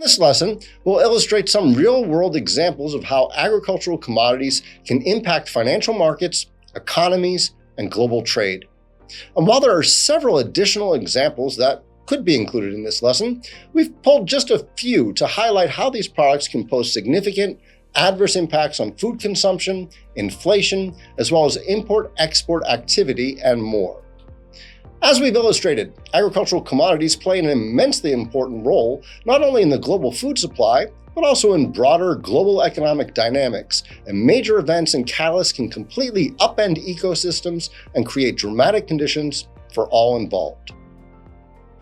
This lesson will illustrate some real-world examples of how agricultural commodities can impact financial markets, economies, and global trade. And while there are several additional examples that could be included in this lesson, we've pulled just a few to highlight how these products can pose significant adverse impacts on food consumption, inflation, as well as import-export activity, and more. As we've illustrated, agricultural commodities play an immensely important role not only in the global food supply, but also in broader global economic dynamics, and major events and catalysts can completely upend ecosystems and create dramatic conditions for all involved.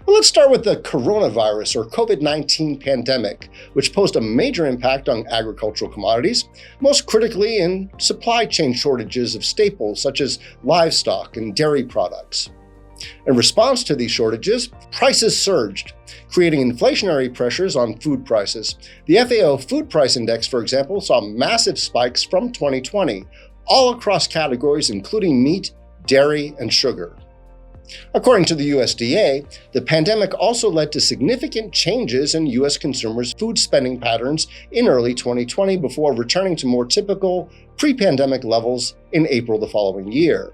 Well, let's start with the coronavirus or COVID-19 pandemic, which posed a major impact on agricultural commodities, most critically in supply chain shortages of staples such as livestock and dairy products. In response to these shortages, prices surged, creating inflationary pressures on food prices. The FAO Food Price Index, for example, saw massive spikes from 2020, all across categories including meat, dairy, and sugar. According to the USDA, the pandemic also led to significant changes in U.S. consumers' food spending patterns in early 2020 before returning to more typical pre-pandemic levels in April the following year.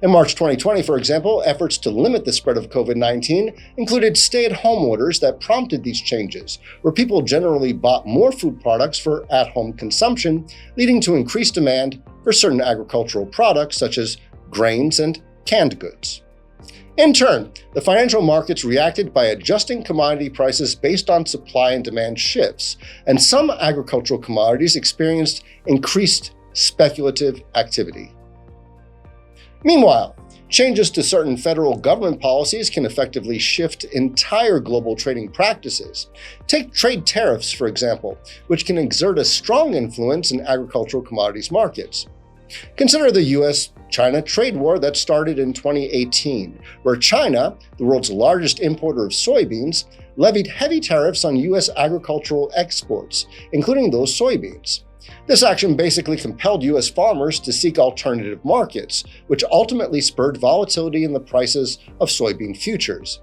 In March 2020, for example, efforts to limit the spread of COVID-19 included stay-at-home orders that prompted these changes, where people generally bought more food products for at-home consumption, leading to increased demand for certain agricultural products such as grains and canned goods. In turn, the financial markets reacted by adjusting commodity prices based on supply and demand shifts, and some agricultural commodities experienced increased speculative activity. Meanwhile, changes to certain federal government policies can effectively shift entire global trading practices. Take trade tariffs, for example, which can exert a strong influence in agricultural commodities markets. Consider the US-China trade war that started in 2018, where China, the world's largest importer of soybeans, levied heavy tariffs on US agricultural exports, including those soybeans. This action basically compelled US farmers to seek alternative markets, which ultimately spurred volatility in the prices of soybean futures.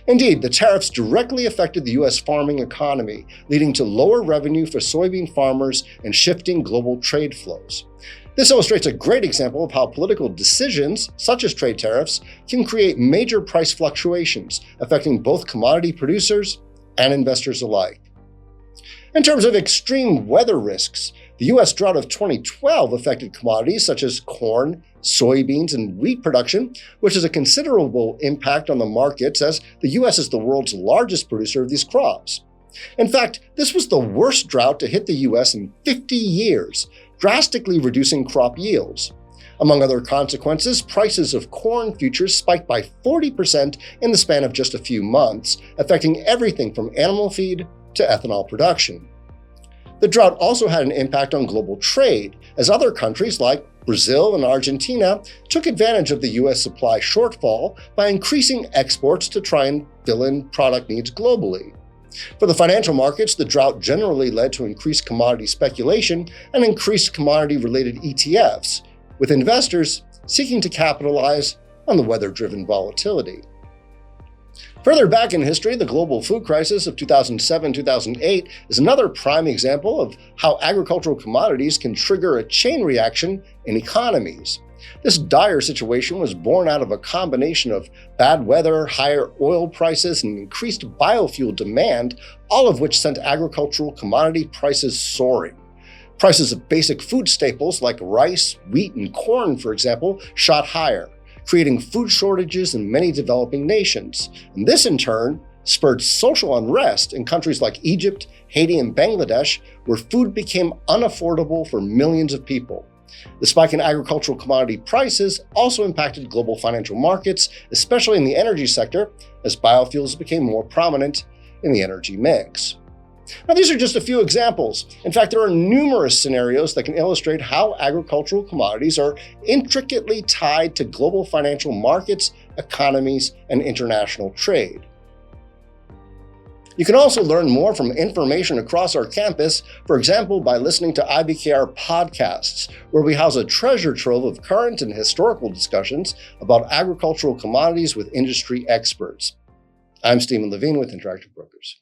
Indeed, the tariffs directly affected the US farming economy, leading to lower revenue for soybean farmers and shifting global trade flows. This illustrates a great example of how political decisions, such as trade tariffs, can create major price fluctuations, affecting both commodity producers and investors alike. In terms of extreme weather risks, the US drought of 2012 affected commodities such as corn, soybeans, and wheat production, which has a considerable impact on the markets as the US is the world's largest producer of these crops. In fact, this was the worst drought to hit the US in 50 years, drastically reducing crop yields. Among other consequences, prices of corn futures spiked by 40% in the span of just a few months, affecting everything from animal feed to ethanol production. The drought also had an impact on global trade, as other countries like Brazil and Argentina took advantage of the US supply shortfall by increasing exports to try and fill in product needs globally. For the financial markets, the drought generally led to increased commodity speculation and increased commodity-related ETFs, with investors seeking to capitalize on the weather-driven volatility. Further back in history, the global food crisis of 2007-2008 is another prime example of how agricultural commodities can trigger a chain reaction in economies. This dire situation was born out of a combination of bad weather, higher oil prices, and increased biofuel demand, all of which sent agricultural commodity prices soaring. Prices of basic food staples like rice, wheat, and corn, for example, shot higher, creating food shortages in many developing nations. And this, in turn, spurred social unrest in countries like Egypt, Haiti, and Bangladesh, where food became unaffordable for millions of people. The spike in agricultural commodity prices also impacted global financial markets, especially in the energy sector, as biofuels became more prominent in the energy mix. Now, these are just a few examples. In fact, there are numerous scenarios that can illustrate how agricultural commodities are intricately tied to global financial markets, economies, and international trade. You can also learn more from information across our campus, for example, by listening to IBKR podcasts, where we house a treasure trove of current and historical discussions about agricultural commodities with industry experts. I'm Stephen Levine with Interactive Brokers.